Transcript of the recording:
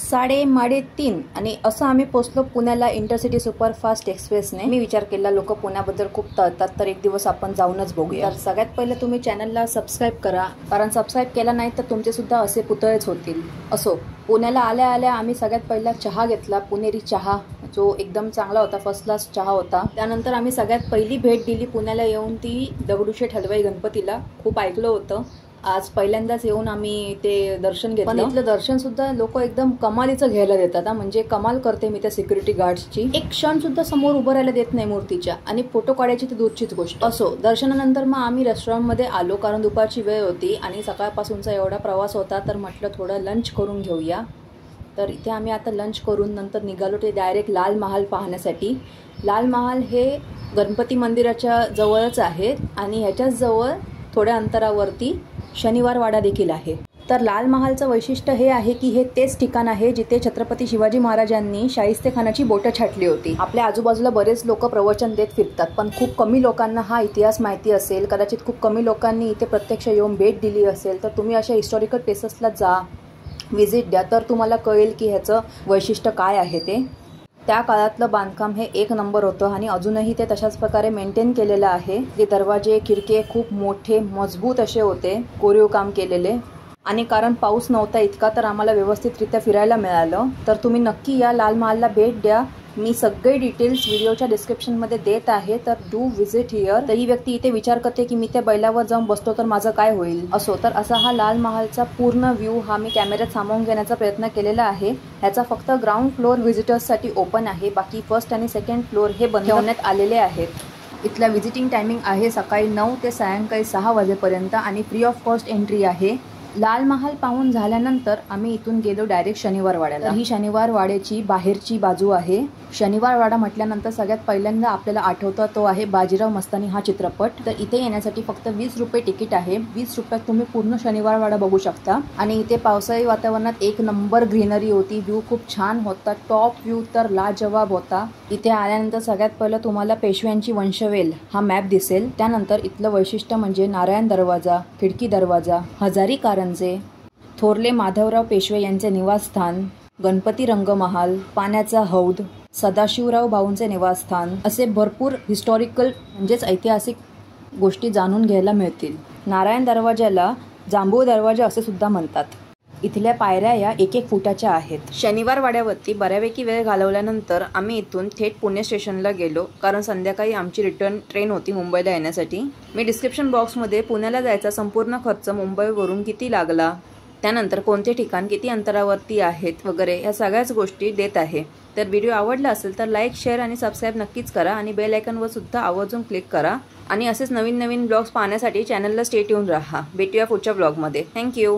3:30 आणि असं आम्ही पोहोचलो पुण्याला इंटरसिटी सुपरफास्ट एक्सप्रेसने। मी विचार केला लोक पुण्याबद्दल खूप तळतात तर एक दिवस आपण जाऊनच बघूया। तर सगळ्यात पहिले तुम्ही चॅनलला सबस्क्राइब करा, कारण सबस्क्राइब केला नाही तर तुमचे सुद्धा असे पुतळेच होतील। असो, पुण्याला आल्या आल्या आम्ही सगळ्यात पहिला चहा घेतला, पुणेरी चहा, जो एकदम चांगला होता, फर्स्ट क्लास चहा होता। त्यानंतर आम्ही सगळ्यात पहिली भेट दिली पुण्याला येऊन ती दगडूशेठ हलवाई गणपतीला। खूप ऐकलं होतं, आज पहिल्यांदाच येऊन आम्ही ते दर्शन घेतलं। पण इथलं दर्शन सुद्धा लोक एकदम कमालीचं घ्यायला देतात, म्हणजे कमाल करते मी त्या सिक्युरिटी गार्ड्सची। एक क्षण सुद्धा समोर उभं राहायला देत नाही मूर्तीच्या, आणि फोटो काढायची तर दूरचीच गोष्ट। असो, दर्शनानंतर मग आम्ही रेस्टॉरंटमध्ये आलो, कारण दुपारची वेळ होती आणि सकाळपासूनचा एवढा प्रवास होता, तर म्हटलं थोडं लंच करून घेऊया। तर इथे आम्ही आता लंच करून नंतर निघालो ते डायरेक्ट लाल महाल पाहण्यासाठी। लाल महाल हे गणपती मंदिराच्या जवळच आहे आणि ह्याच्याच जवळ थोड्या अंतरावरती शनिवार वाडा देखील आहे। तर लाल महालचं वैशिष्ट्य हे आहे की हे तेच ठिकाण आहे जिथे छत्रपती शिवाजी महाराजांनी शाहिस्तेखानाची बोटं छाटली होती। आपल्या आजूबाजूला बरेच लोक प्रवचन देत फिरतात, पण खूप कमी लोकांना हा इतिहास माहिती असेल। कदाचित खूप कमी लोकांनी इथे प्रत्यक्ष येऊन भेट दिली असेल। तर तुम्ही अशा हिस्टॉरिकल प्लेसेसला जा, व्हिजिट द्या, तर तुम्हाला कळेल की ह्याचं वैशिष्ट्य काय आहे ते। त्या काळातलं बांधकाम हे एक नंबर होतं आणि अजूनही ते तशाच प्रकारे मेंटेन केलेलं आहे। ते दरवाजे खिडके खूप मोठे मजबूत असे होते, कोरीव काम केलेले। आणि कारण पाऊस नव्हता इतका, तर आम्हाला व्यवस्थितरित्या फिरायला मिळालं। तर तुम्ही नक्की या लाल महालला भेट द्या। मी सगळे डिटेल्स व्हिडिओच्या डिस्क्रिप्शनमध्ये देत आहे, तर डू व्हिजिट हिअर। तर ही व्यक्ती इथे विचार करते की मी त्या बैलावर जाऊन बसतो तर माझं काय होईल। असो, तर असा हा लाल महालचा पूर्ण व्ह्यू हा मी कॅमेऱ्यात सामावून घेण्याचा प्रयत्न केलेला आहे। ह्याचा फक्त ग्राउंड फ्लोअर व्हिजिटर्ससाठी ओपन आहे, बाकी फर्स्ट आणि सेकंड फ्लोअर हे बंद ठेवण्यात आलेले आहेत। इथला व्हिजिटिंग टायमिंग आहे सकाळी 9 ते सायंकाळी 6 वाजेपर्यंत आणि फ्री ऑफ कॉस्ट एंट्री आहे। लाल महाल पाहून झाल्यानंतर आम्ही इथून गेलो डायरेक्ट शनिवार वाड्याला। ही शनिवार वाड्याची बाहेरची बाजू आहे। शनिवार वाडा म्हटल्यानंतर सगळ्यात पहिल्यांदा आपल्याला आठवतो तो आहे बाजीराव मस्तानी हा चित्रपट। तर इथे येण्यासाठी फक्त 20 रुपये तिकीट आहे। 20 रुपयात तुम्ही पूर्ण शनिवार वाडा बघू शकता। आणि इथे पावसाळी वातावरणात एक नंबर ग्रीनरी होती, व्ह्यू खूप छान होता, टॉप व्ह्यू तर लाजवाब होता। इथे आल्यानंतर सगळ्यात पहिलं तुम्हाला पेशव्यांची वंशवेल हा मॅप दिसेल। त्यानंतर इथलं वैशिष्ट्य म्हणजे नारायण दरवाजा, खिडकी दरवाजा, हजारी कारंजे, थोरले माधवराव पेशवे यांचे निवासस्थान, गणपती रंगमहाल, पाण्याचा हौद, सदाशिवराव भाऊंचे निवासस्थान, असे भरपूर हिस्टॉरिकल म्हणजेच ऐतिहासिक गोष्टी जाणून घ्यायला मिळतील। नारायण दरवाजाला जांभूळ दरवाजा असे सुद्धा म्हणतात। इथल्या पायऱ्या या 1-1 फुटाच्या आहेत। शनिवार वाड्यावरती बऱ्यापैकी वेळ घालवल्यानंतर आम्ही इथून थेट पुणे स्टेशनला गेलो, कारण संध्याकाळी आमची रिटर्न ट्रेन होती मुंबईला येण्यासाठी। मी डिस्क्रिप्शन बॉक्समध्ये पुण्याला जायचा संपूर्ण खर्च मुंबईवरून किती लागला, त्यानंतर कोणते ठिकाण किती अंतरावरती आहेत वगैरे ह्या सगळ्याच गोष्टी देत आहे। तर व्हिडिओ आवडला असेल तर लाईक, शेअर आणि सबस्क्राईब नक्कीच करा आणि बेल आयकॉनवर सुद्धा आवर्जून क्लिक करा। आणि असेच नवीन नवीन ब्लॉग्स पाहण्यासाठी चॅनलला स्टे ट्यून राहा। भेटूया पुढच्या ब्लॉगमध्ये। थँक्यू।